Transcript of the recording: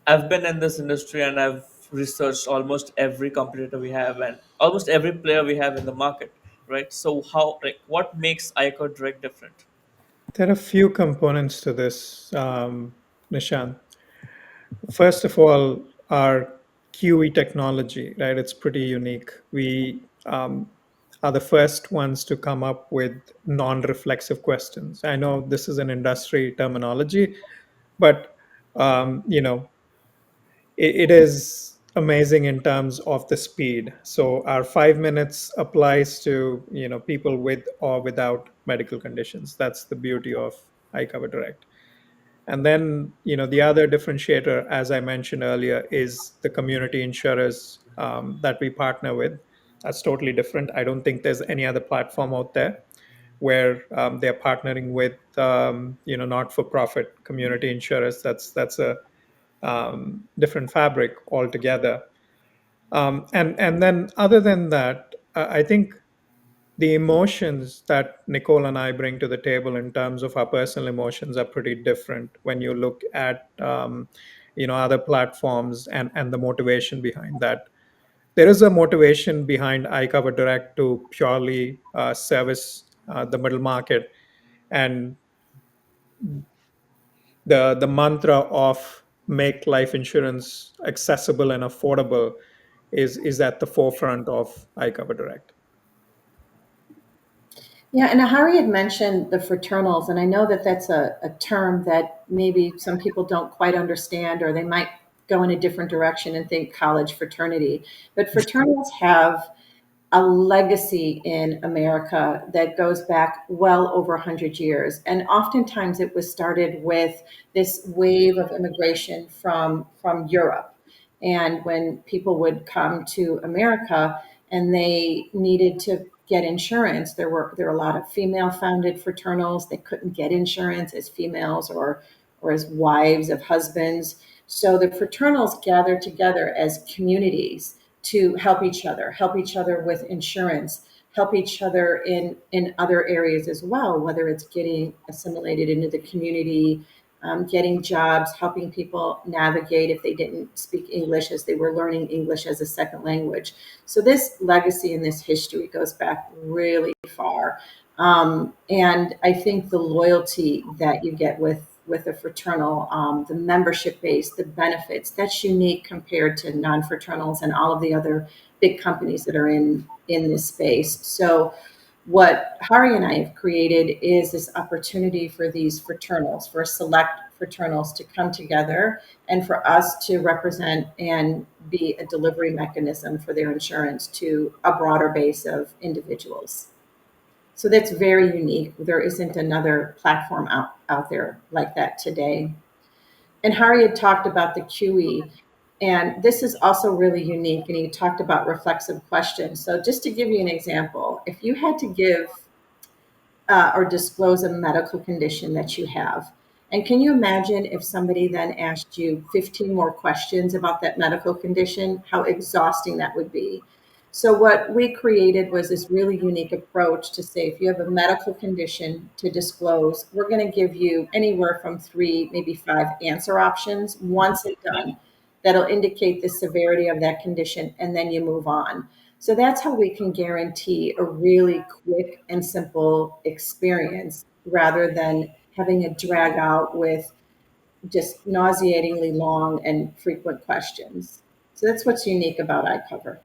I've been in this industry and I've researched almost every competitor we have and almost every player we have in the market, right? So how, like, what makes iCover Direct different? There are a few components to this, Nishan. First of all, our QE technology, right? It's pretty unique. We are the first ones to come up with non-reflexive questions. I know this is an industry terminology, but it is amazing in terms of the speed. So our 5 minutes applies to people with or without medical conditions. That's the beauty of iCover Direct. And then, the other differentiator, as I mentioned earlier, is the community insurers that we partner with. That's totally different. I don't think there's any other platform out there where they're partnering with, not-for-profit community insurers. That's a different fabric altogether. And then, other than that, I think the emotions that Nicole and I bring to the table in terms of our personal emotions are pretty different when you look at other platforms and the motivation behind that. There is a motivation behind iCover Direct to purely service the middle market, and the mantra of make life insurance accessible and affordable is at the forefront of iCover Direct. Yeah, and Hari had mentioned the fraternals, and I know that that's a term that maybe some people don't quite understand, or they might go in a different direction and think college fraternity. But fraternals have a legacy in America that goes back well over 100 years. And oftentimes it was started with this wave of immigration from Europe. And when people would come to America and they needed to get insurance, there were a lot of female founded fraternals. They couldn't get insurance as females or as wives of husbands. So the fraternals gathered together as communities to help each other with insurance, help each other in other areas as well, whether it's getting assimilated into the community, getting jobs, helping people navigate if they didn't speak English as they were learning English as a second language. So this legacy and this history goes back really far. And I think the loyalty that you get with a fraternal, the membership base, the benefits, that's unique compared to non-fraternals and all of the other big companies that are in this space. So what Hari and I have created is this opportunity for these fraternals, for select fraternals to come together and for us to represent and be a delivery mechanism for their insurance to a broader base of individuals. So that's very unique. There isn't another platform out there like that today. And Hari had talked about the QE, and this is also really unique. And he talked about reflexive questions. So just to give you an example, if you had to give or disclose a medical condition that you have, and can you imagine if somebody then asked you 15 more questions about that medical condition, how exhausting that would be? So, what we created was this really unique approach to say if you have a medical condition to disclose, we're going to give you anywhere from three, maybe five answer options once and done. That'll indicate the severity of that condition, and then you move on. So that's how we can guarantee a really quick and simple experience rather than having it drag out with just nauseatingly long and frequent questions. So that's what's unique about iCover.